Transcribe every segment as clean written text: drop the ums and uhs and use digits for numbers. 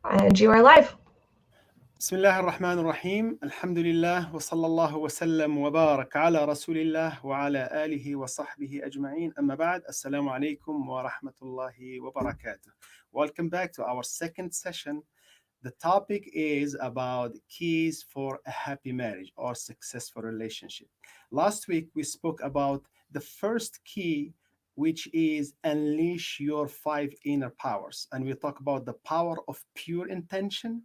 And you are live. بسم الله الرحمن الرحيم الحمد لله وصلى الله وسلم وبارك على رسول الله وعلى آله وصحبه أجمعين أما بعد السلام عليكم ورحمة الله وبركاته. Welcome back to our second session. The topic is about keys for a happy marriage or successful relationship. Last week we spoke about the first key, which is unleash your five inner powers, and we talk about the power of pure intention,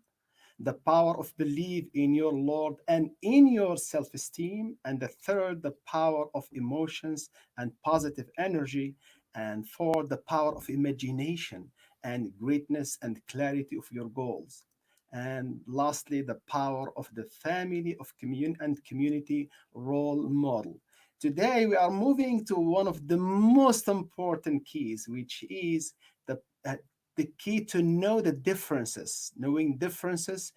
the power of belief in your Lord and in your self esteem. And the third, the power of emotions and positive energy. And four, the power of imagination and greatness and clarity of your goals. And lastly, the power of the family of community role model. Today, we are moving to one of the most important keys, which is the uh, the key to know the differences, knowing differences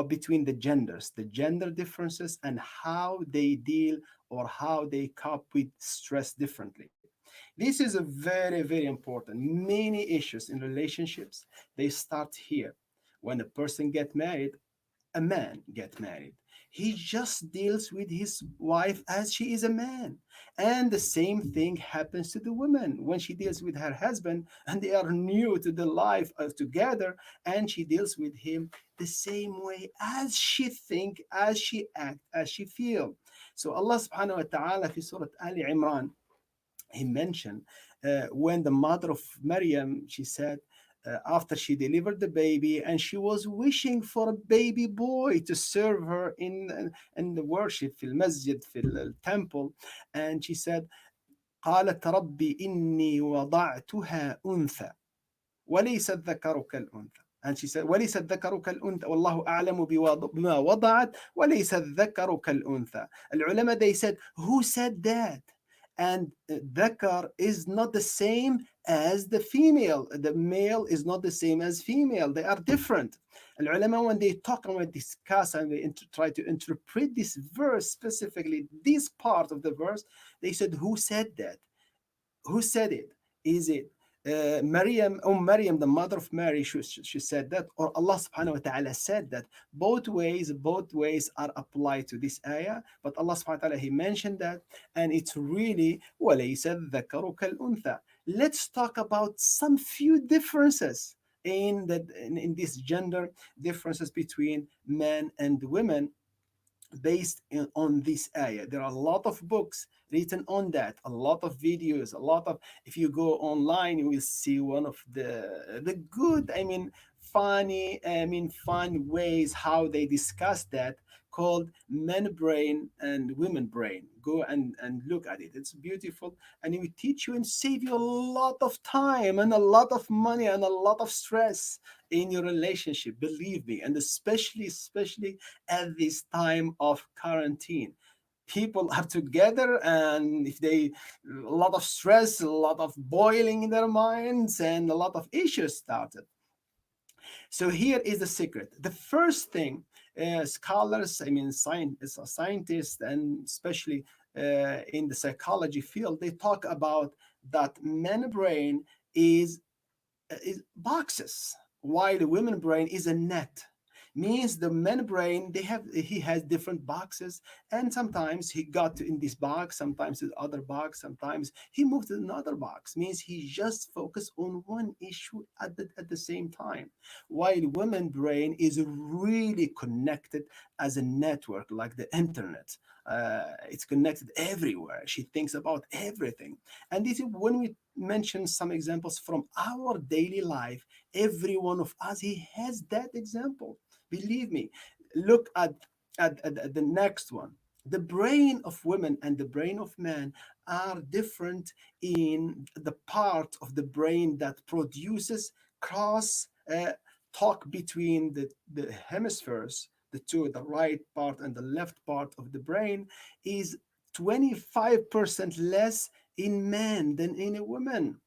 between the genders, the gender differences, and how they deal or how they cope with stress differently. This is a very, very important. Many issues in relationships, they start here. When a person get married, a man get married, he just deals with his wife as she is a man. And the same thing happens to the woman when she deals with her husband and they are new to the life of together, and she deals with him the same way as she think, as she act, as she feel. So Allah subhanahu wa ta'ala fi surah Ali Imran, he mentioned when the mother of Maryam, she said, after she delivered the baby and she was wishing for a baby boy to serve her in the worship في المسجد في الtemple, and she said, قالت ربي إني وضعتها أنثى وليس الذكر كالأنثى. And she said, وليس الذكر كالأنثى والله أعلم بما وضعت وليس الذكر كالأنثى. العلماء, they said, who said that? And dhakar is not the same as the female. The male is not the same as female. They are different. And ulama, when they talk and when they discuss and they try to interpret this verse, specifically this part of the verse, they said, who said that? Who said it? Is it Maryam, the mother of Mary, she said that, or Allah subhanahu wa ta'ala said that? Both ways are applied to this ayah, but Allah subhanahu wa ta'ala, He mentioned that, and it's really وَلَيْسَ الذَّكَرُ كَالْأُنثَى. Let's talk about some few differences in this gender differences between men and women based on this ayah. There are a lot of books written on that, a lot of videos, a lot of, if you go online, you will see one of the good, fun ways how they discuss that, called men brain and women brain. Go and look at it. It's beautiful, and it will teach you and save you a lot of time and a lot of money and a lot of stress in your relationship, believe me. And especially at this time of quarantine, people are together, and if they, a lot of stress, a lot of boiling in their minds, and a lot of issues started. So here is the secret. The first thing, scholars, scientists, and especially in the psychology field, they talk about that man brain is boxes, while the women brain is a net. Means the men brain, he has different boxes, and sometimes he got in this box, sometimes the other box, sometimes he moved to another box. Means he just focused on one issue at the same time, while women brain is really connected as a network, like the internet. It's connected everywhere. She thinks about everything. And this is when we mention some examples from our daily life. Every one of us, he has that example. Believe me. Look at the next one. The brain of women and the brain of man are different in the part of the brain that produces cross talk between the hemispheres, the two, the right part and the left part of the brain, is 25% less in men than in a woman.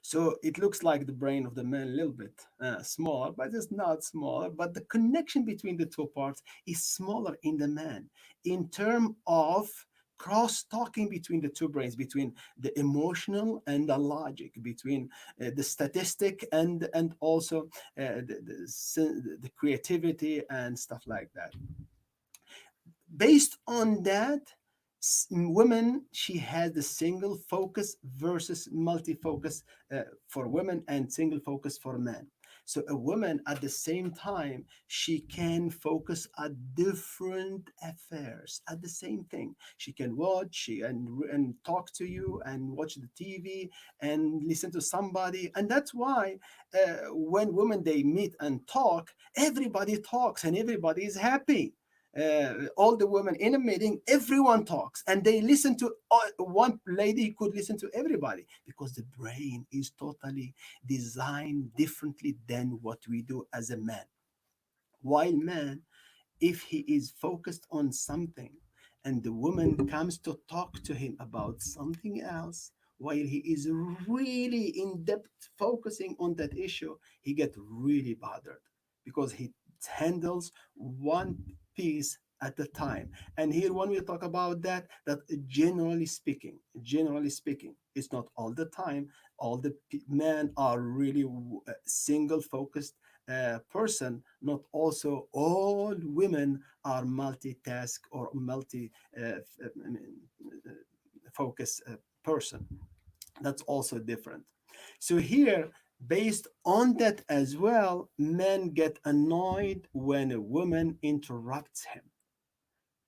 So it looks like the brain of the man a little bit smaller, but it's not smaller. But the connection between the two parts is smaller in the man in terms of cross talking between the two brains, between the emotional and the logic, between the statistic and also the creativity and stuff like that. Based on that, women, she has the single focus versus multi-focus for women and single focus for men. So a woman at the same time, she can focus at different affairs at the same thing. She can watch and talk to you and watch the TV and listen to somebody. And that's why when women they meet and talk, everybody talks and everybody is happy. All the women in a meeting, everyone talks, and they listen to one lady could listen to everybody because the brain is totally designed differently than what we do as a man. While man, if he is focused on something and the woman comes to talk to him about something else while he is really in depth focusing on that issue, he get really bothered because he handles one piece at a time. And here when we talk about that generally speaking, it's not all the time. All the men are really single focused person. Not also all women are multitask or multi focus person. That's also different. So here, based on that as well, men get annoyed when a woman interrupts him.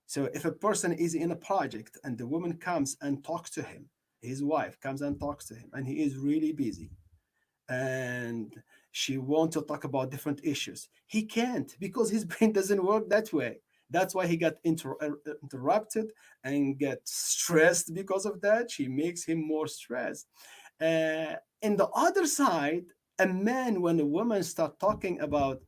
So if a person is in a project and the woman comes and talks to him, his wife comes and talks to him, and he is really busy, and she wants to talk about different issues. He can't because his brain doesn't work that way. That's why he got interrupted and get stressed because of that. She makes him more stressed. In the other side, a man, when a woman start talking about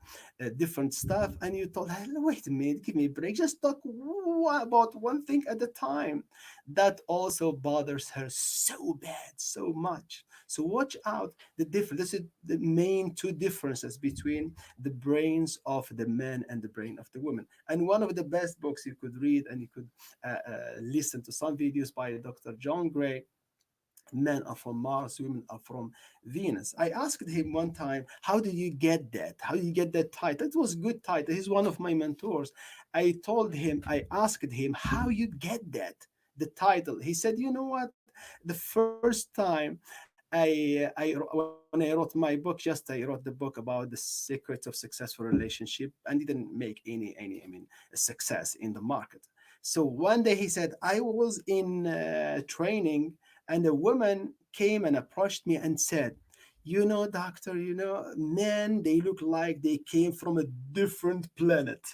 different stuff, and you told her, wait a minute, give me a break, just talk about one thing at a time. That also bothers her so bad, so much. So watch out the difference. This is the main two differences between the brains of the man and the brain of the woman. And one of the best books you could read, and you could listen to some videos by Dr. John Gray, men are from Mars, women are from Venus. I asked him one time, how did you get that? How did you get that title? It was a good title. He's one of my mentors. I asked him, how you get that, the title. He said, you know what? The first time when I wrote my book, just I wrote the book about the secrets of successful relationship and didn't make any success in the market. So one day he said, I was in training and a woman came and approached me and said, you know, doctor, you know, men, they look like they came from a different planet.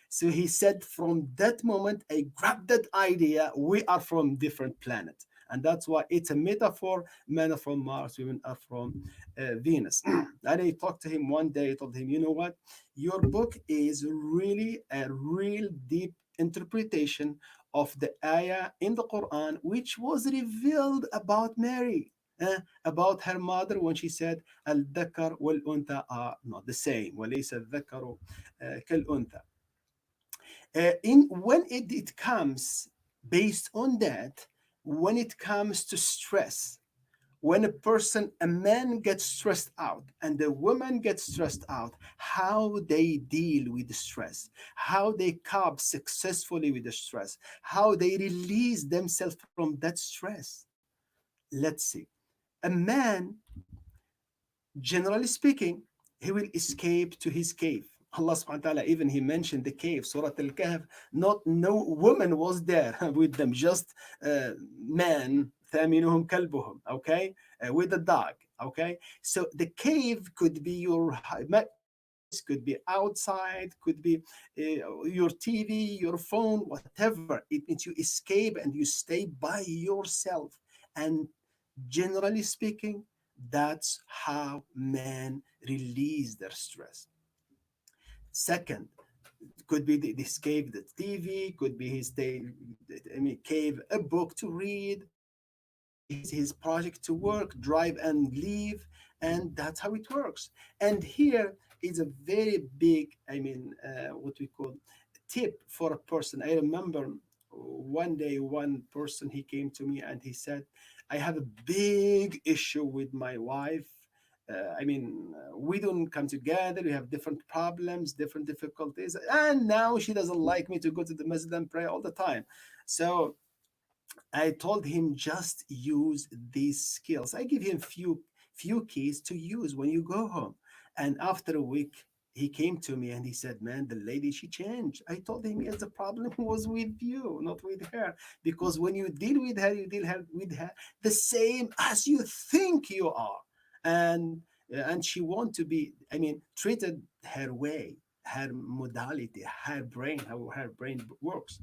So he said, from that moment, I grabbed that idea. We are from different planets. And that's why it's a metaphor. Men are from Mars, women are from Venus. And I talked to him one day. I told him, you know what? Your book is really a real deep interpretation of the ayah in the Quran, which was revealed about Mary, about her mother when she said, Al-Dakar wal-Untha are not the same. وَلَيْسَ الذَّكَرُ كَالْأُنثى. When it comes based on that, when it comes to stress, when a man gets stressed out and a woman gets stressed out, how they deal with the stress, how they cope successfully with the stress, how they release themselves from that stress. Let's see. A man, generally speaking, he will escape to his cave. Allah subhanahu wa ta'ala, even he mentioned the cave, Surah Al-Kahf, not no woman was there with them, just man, ثامنهم كلبهم, okay, with a dog, okay. So the cave could be your mattress, could be outside, could be your TV, your phone, whatever. It means you escape and you stay by yourself. And generally speaking, that's how men release their stress. Second, could be the escape the TV, could be his day, I mean, cave a book to read, could be his project to work, drive and leave, and that's how it works. And here is a very big, what we call tip for a person. I remember one day one person he came to me and he said, I have a big issue with my wife. We don't come together. We have different problems, different difficulties, and now she doesn't like me to go to the masjid and pray all the time. So I told him, just use these skills. I give him few keys to use when you go home. And after a week, he came to me and he said, "Man, the lady, she changed." I told him, yes, the problem was with you, not with her. Because when you deal with her, you deal with her the same as you think you are. And she want to be, treated her way, her modality, her brain, how her brain works.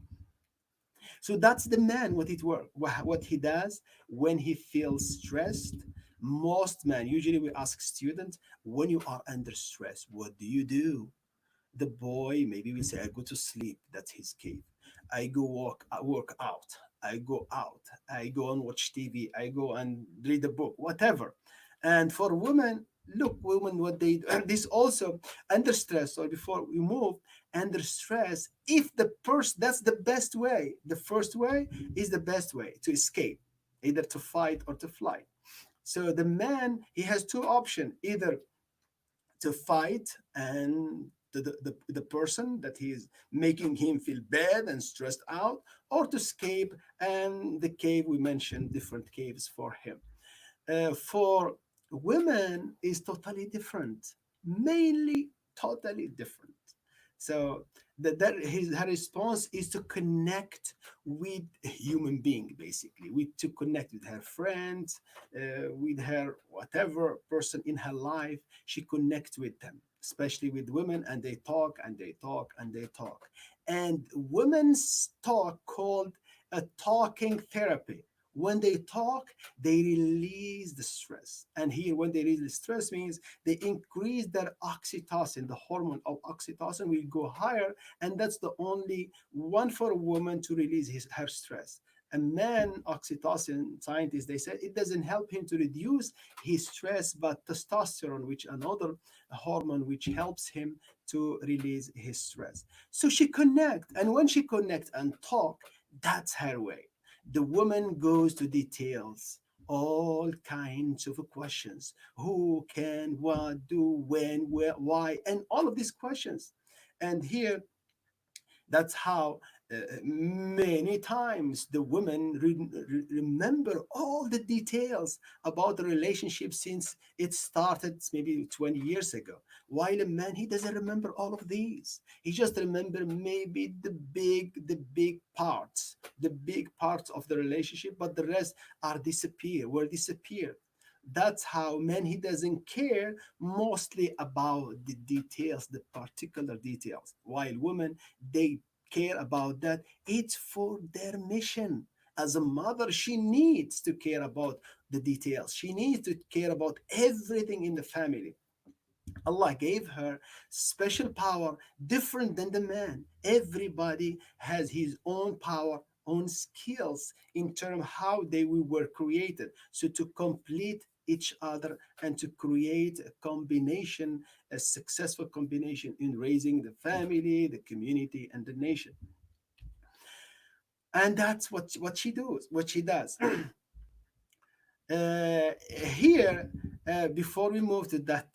So that's the man, what it work, what he does when he feels stressed. Most men, usually we ask students, when you are under stress, what do you do? The boy maybe will say, I go to sleep. That's his cave. I go work out. I go out. I go and watch TV. I go and read a book, whatever. And for women, look, women, what they do. And this also under stress. So before we move, under stress, if the person, that's the best way. The first way is the best way to escape, either to fight or to fly. So the man, he has two options: either to fight and the person that he is making him feel bad and stressed out, or to escape. And the cave, we mentioned different caves for him. For women is totally different, mainly totally different. So her response is to connect with a human being, basically, with to connect with her friends, with her whatever person in her life. She connects with them, especially with women, and they talk and they talk and they talk. And women's talk called a talking therapy. When they talk, they release the stress. And here, when they release the stress, means they increase their oxytocin. The hormone of oxytocin will go higher, and that's the only one for a woman to release her stress. A man, oxytocin scientists, they said it doesn't help him to reduce his stress, but testosterone, which another hormone which helps him to release his stress. So she connect, and when she connect and talk, that's her way. The woman goes to details, all kinds of questions: who can, what, do, when, where, why, and all of these questions. And here, that's how many times the women remember all the details about the relationship since it started maybe 20 years ago. While a man, he doesn't remember all of these. He just remember maybe the big parts of the relationship, but the rest were disappeared. That's how men, he doesn't care mostly about the details, the particular details, while women, they care about that. It's for their mission. As a mother, she needs to care about the details. She needs to care about everything in the family. Allah gave her special power different than the man. Everybody has his own power, own skills in terms of how they were created. So to complete each other and to create a combination, a successful combination in raising the family, the community, and the nation. And that's what she does. Here, before we move to that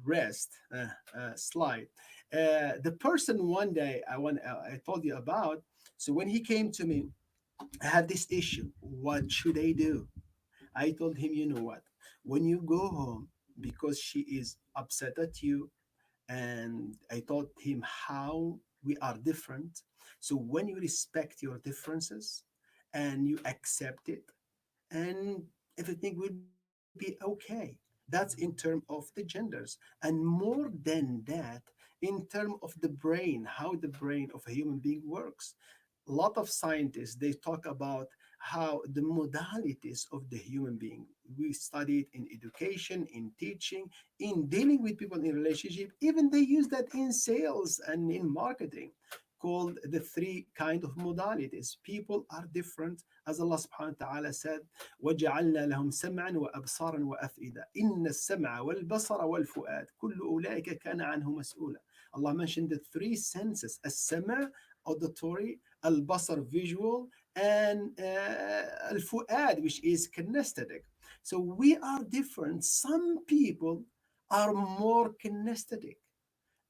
rest slide, the person one day I told you about. So when he came to me, I have this issue. What should I do? I told him, you know what? When you go home, because she is upset at you, and I taught him how we are different. So when you respect your differences and you accept it, and everything will be okay. That's in terms of the genders. And more than that, in terms of the brain, how the brain of a human being works. A lot of scientists, they talk about how the modalities of the human being, we studied in education, in teaching, in dealing with people in relationship. Even they use that in sales and in marketing, called the three kind of modalities. People are different, as Allah subhanahu wa ta'ala said, وَجَعَلْنَا لَهُمْ سَمْعًا وَأَبْصَارًا وَأَفْئِدَةً إِنَّ السَّمْعَ وَالْبَصَرَ وَالْفُؤَادَ كُلُّ أُولَٰئِكَ كَانَ عَنْهُ مسؤولا. Allah mentioned the three senses: السمع, auditory, al-basar visual, and al-fu'ad, which is kinesthetic. So we are different. Some people are more kinesthetic,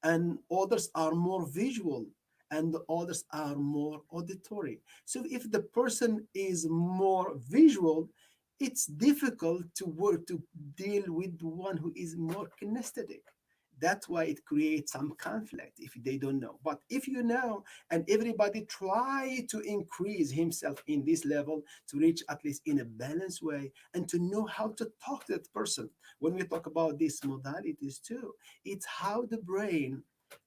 and others are more visual, and the others are more auditory. So if the person is more visual, it's difficult to work to deal with the one who is more kinesthetic. That's why it creates some conflict if they don't know. But if you know, and everybody try to increase himself in this level to reach at least in a balanced way and to know how to talk to that person. When we talk about these modalities too, it's how the brain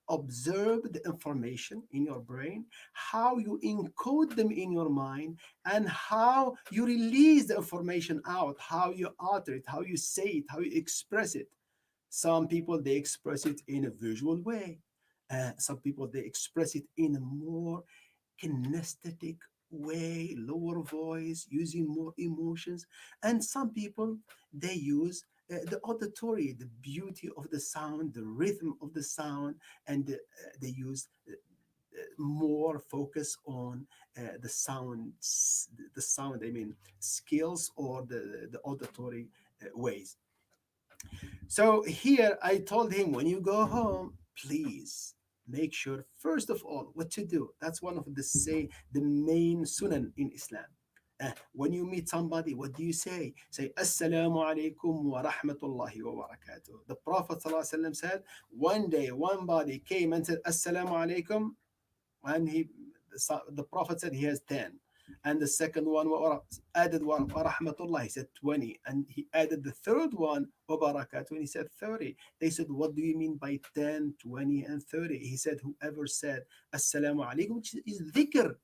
observe the information in your brain, how you encode them in your mind, and how you release the information out, how you utter it, how you say it, how you express it. Some people they express it in a visual way. Some people they express it in a more kinesthetic way, lower voice, using more emotions. And some people they use the auditory, the beauty of the sound, the rhythm of the sound, and they use more focus on the sounds, the sound. I mean, skills or the auditory ways. So here I told him, when you go home, please make sure first of all what to do. That's one of the main sunan in Islam. When you meet somebody, what do you say? Say Assalamu alaikum wa rahmatullahi wa barakatuh. The Prophet ﷺ said, one day one body came and said Assalamu alaikum, and the Prophet said he has 10. And the second one added one, rahmatullah, he said 20. And he added the third one, barakatuh, and he said 30. They said, what do you mean by 10, 20, and 30? He said, whoever said assalamu alaikum, which is dhikr,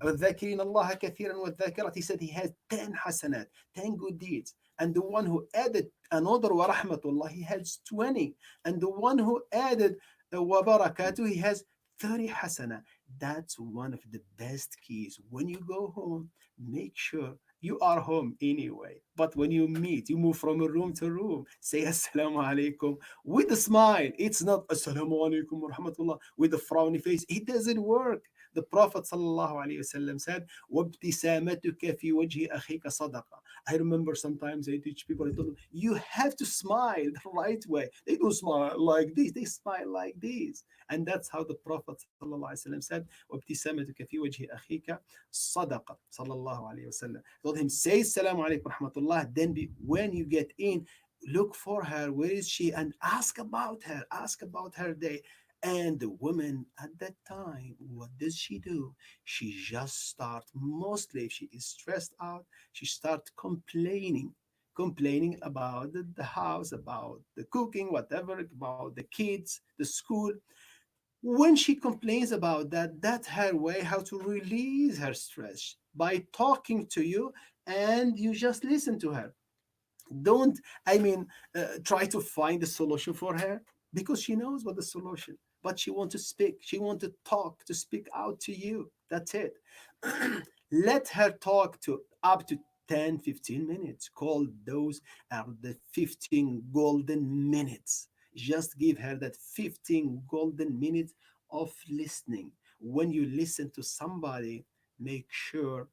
والذاكرين الله كثيرا والذاكرات, he said he has 10 hasanat, 10 good deeds. And the one who added another wa rahmatullah, he has 20. And the one who added wa barakatuh, he has 30 hasana. That's one of the best keys. When you go home, make sure you are home anyway. But when you meet, you move from a room to room, say Assalamu alaikum with a smile. It's not Assalamu alaikum wa rahmatullah with a frowny face. It doesn't work. The Prophet ﷺ said, وَابْتِسَامَتُكَ فِي وَجْهِ أَخِيكَ صَدَقَةً. I remember sometimes I teach people, I tell them, you have to smile the right way. They don't smile like this, they smile like this. And that's how the Prophet ﷺ said, وَابْتِسَامَتُكَ فِي وَجْهِ أَخِيكَ صَدَقَةً. Sallallahu alayhi wasallam. Told him, say Assalamu alaikum rahmatullah. Then when you get in, look for her. Where is she? And ask about her. Ask about her day. And the woman at that time, what does she do? She just start, mostly if she is stressed out, she start complaining about the house, about the cooking, whatever, about the kids, the school. When she complains about that, that's her way how to release her stress by talking to you, and you just listen to her. Don't, try to find a solution for her, because she knows what the solution, but she want to speak, she want to talk, to speak out to you. That's it. Let her talk to up to 10, 15 minutes. Call those are the 15 golden minutes. Just give her that 15 golden minutes of listening. When you listen to somebody, make sure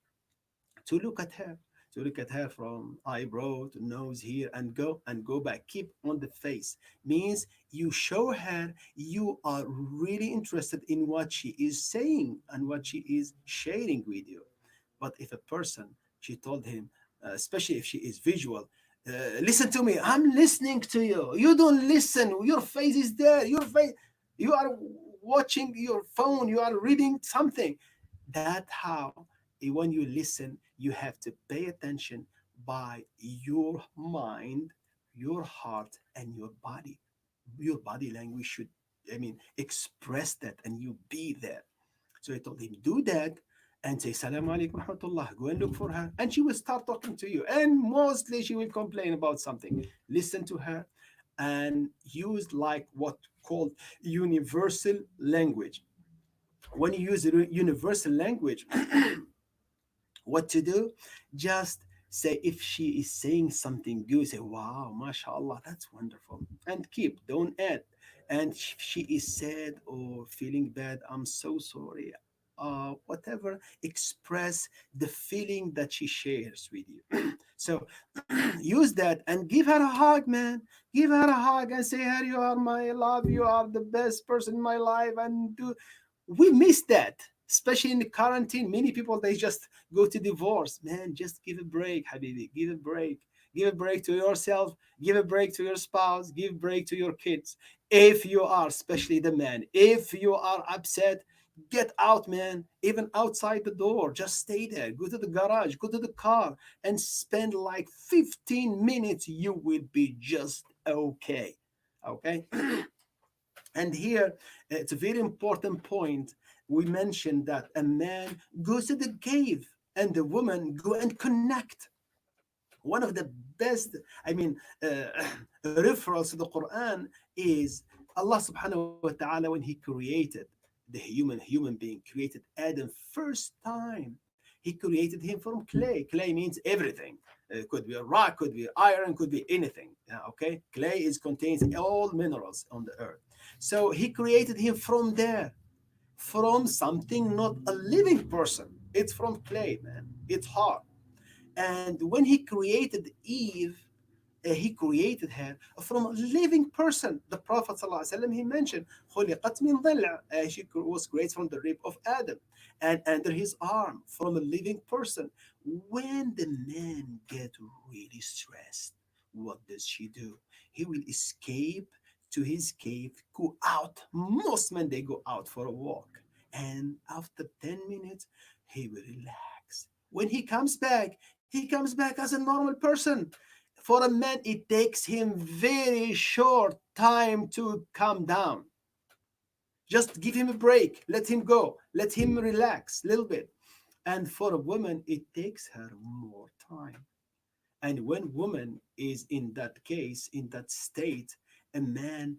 to look at her, to look at her from eyebrow to nose here, and go back. Keep on the face. Means you show her you are really interested in what she is saying and what she is sharing with you. But if a person, she told him, especially if she is visual, listen to me, I'm listening to you, you don't listen, your face is there, your face, you are watching your phone, you are reading something. That how, when you listen, you have to pay attention by your mind, your heart, and your body. Your body language should, express that, and you be there. So I told him, do that and say, Salaam alaikum rahmatullah. Go and look for her. And she will start talking to you. And mostly she will complain about something. Listen to her and use like what called universal language. When you use universal language, what to do? Just say, if she is saying something good, say, wow, mashallah, that's wonderful. And keep, don't add. and she is sad or feeling bad, I'm so sorry, whatever, express the feeling that she shares with you. So use that and give her a hug, man. Give her a hug and say, her, you are my love, you are the best person in my life. And do we miss that, especially in the quarantine. Many people, they just go to divorce. Man, just give a break, habibi. Give a break. Give a break to yourself. Give a break to your spouse. Give a break to your kids. If you are, especially the man, if you are upset, get out, man. Even outside the door, just stay there. Go to the garage, go to the car, and spend like 15 minutes. You will be just okay. Okay. And here, it's a very important point. We mentioned that a man goes to the cave and the woman go and connect. One of the best, I mean, reference to the Quran is Allah subhanahu wa ta'ala when he created the human being, created Adam first time. He created him from clay. Clay means everything. It could be a rock, could be iron, could be anything. Okay, clay is contains all minerals on the earth. So he created him from there, from something not a living person. It's from clay, man. It's hard. And when he created Eve, he created her from a living person. The Prophet ﷺ, he mentioned, خُلِقَتْ مِنْ ضِلْع. She was created from the rib of Adam and under his arm from a living person. When the man get really stressed, what does she do? He will escape to his cave, go out. Most men, they go out for a walk. And after 10 minutes, he will relax. When he comes back as a normal person. For a man, it takes him very short time to calm down. Just give him a break, let him go, let him relax a little bit. And for a woman, it takes her more time. And when woman is in that case, in that state, a man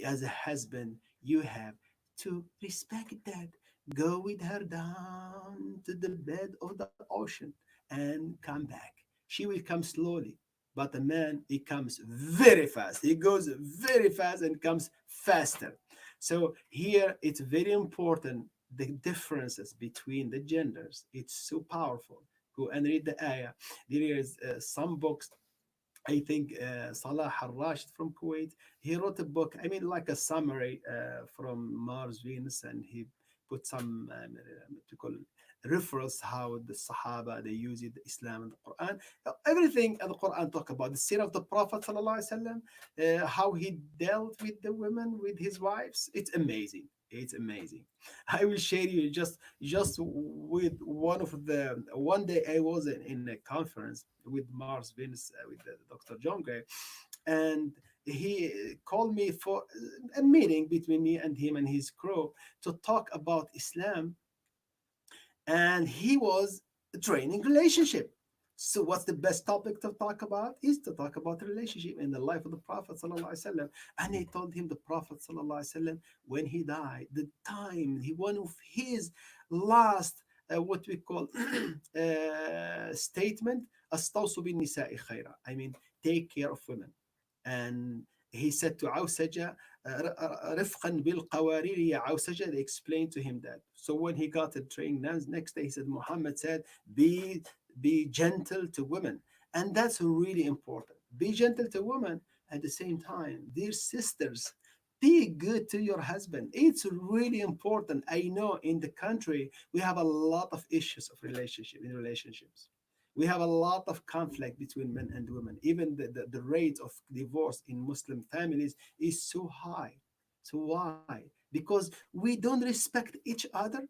as a husband, you have to respect that. Go with her down to the bed of the ocean and come back. She will come slowly. But a man, he comes very fast. He goes very fast and comes faster. So here it's very important the differences between the genders. It's so powerful. Go and read the ayah. There is some books. I think Salah Al-Rashid from Kuwait, he wrote a book, I mean, like a summary from Mars, Venus, and he put some, to call reference how the Sahaba, they use it, Islam and the Quran. Everything in the Quran talk about the sin of the Prophet, how he dealt with the women, with his wives. It's amazing. It's amazing. I will share you just with one of the one day I was in a conference with Mars Venus with Dr. John Gray, and he called me for a meeting between me and him and his crew to talk about Islam, and he was training relationship. So what's the best topic to talk about is to talk about relationship in the life of the Prophet sallallahu alaihi wasallam. And he told him the Prophet sallallahu alaihi wasallam, when he died, the time he one of his last what we call statement, "Astawsu bin nisa'i khaira." I mean, take care of women. And he said to Awsaja, رفقا بالقوارير يا Awsaja, they explained to him that. So when he got a train next day, he said, Muhammad said, be gentle to women. And that's really important. Be gentle to women at the same time. Dear sisters, be good to your husband. It's really important. I know in the country, we have a lot of issues of relationship in relationships. We have a lot of conflict between men and women. Even the rate of divorce in Muslim families is so high. So why? Because we don't respect each other,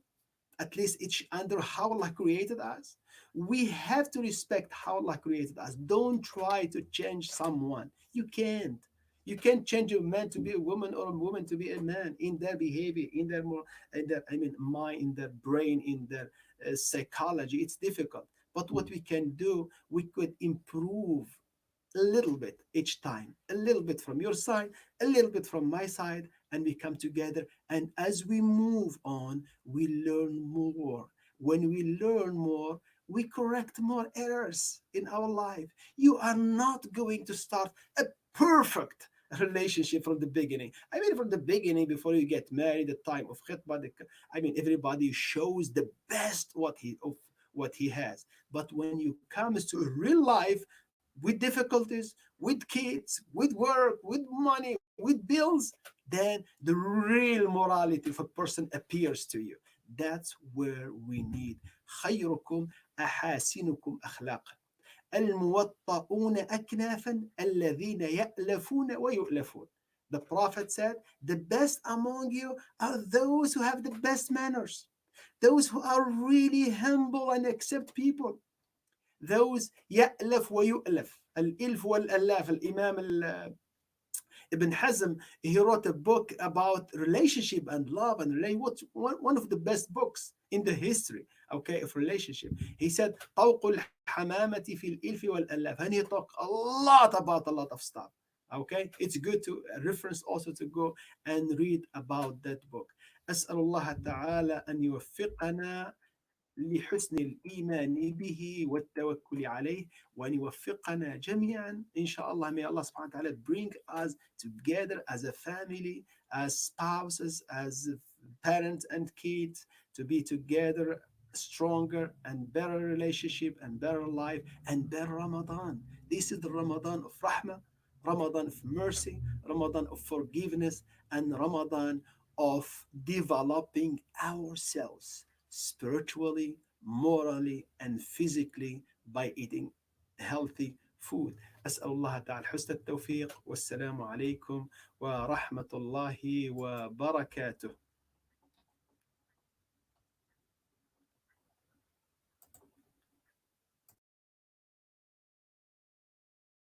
at least each under how Allah created us. We have to respect how Allah created us. Don't try to change someone. You can't. You can't change a man to be a woman or a woman to be a man in their behavior, in their more, in their, I mean, mind, in their brain, in their psychology. It's difficult. But what we can do, we could improve a little bit each time, a little bit from your side, a little bit from my side, and we come together. And as we move on, we learn more. When we learn more, we correct more errors in our life. You are not going to start a perfect relationship from the beginning. I mean, from the beginning, before you get married, the time of khitbah, I mean, everybody shows the best what he has. But when you comes to real life, with difficulties, with kids, with work, with money, with bills, then the real morality of a person appears to you. That's where we need خيركم أحاسنكم أخلاقا الموطؤون أكنافا الذين يألفون ويؤلفون. The Prophet said, the best among you are those who have the best manners, those who are really humble and accept people, those يألف ويؤلف. الإلف والألاف. الإمام Ibn Hazm, he wrote a book about relationship and love and one of the best books in the history, okay, of relationship. He said طوق الحمامة في الإلف والألاف, and he talked a lot about a lot of stuff. Okay, it's good to reference also to go and read about that book. أسأل الله تعالى أن يوفقنا لحسن الإيمان به والتوكل عليه وأن يوفقنا جميعا إن شاء الله. May Allah subhanahu wa ta'ala bring us together as a family, as spouses, as parents and kids, to be together, stronger and better relationship and better life and better Ramadan. This is the Ramadan of Rahmah, Ramadan of mercy, Ramadan of forgiveness, and Ramadan of developing ourselves spiritually, morally, and physically by eating healthy food. أسأل الله تعالى حسن التوفيق والسلام عليكم ورحمة الله وبركاته.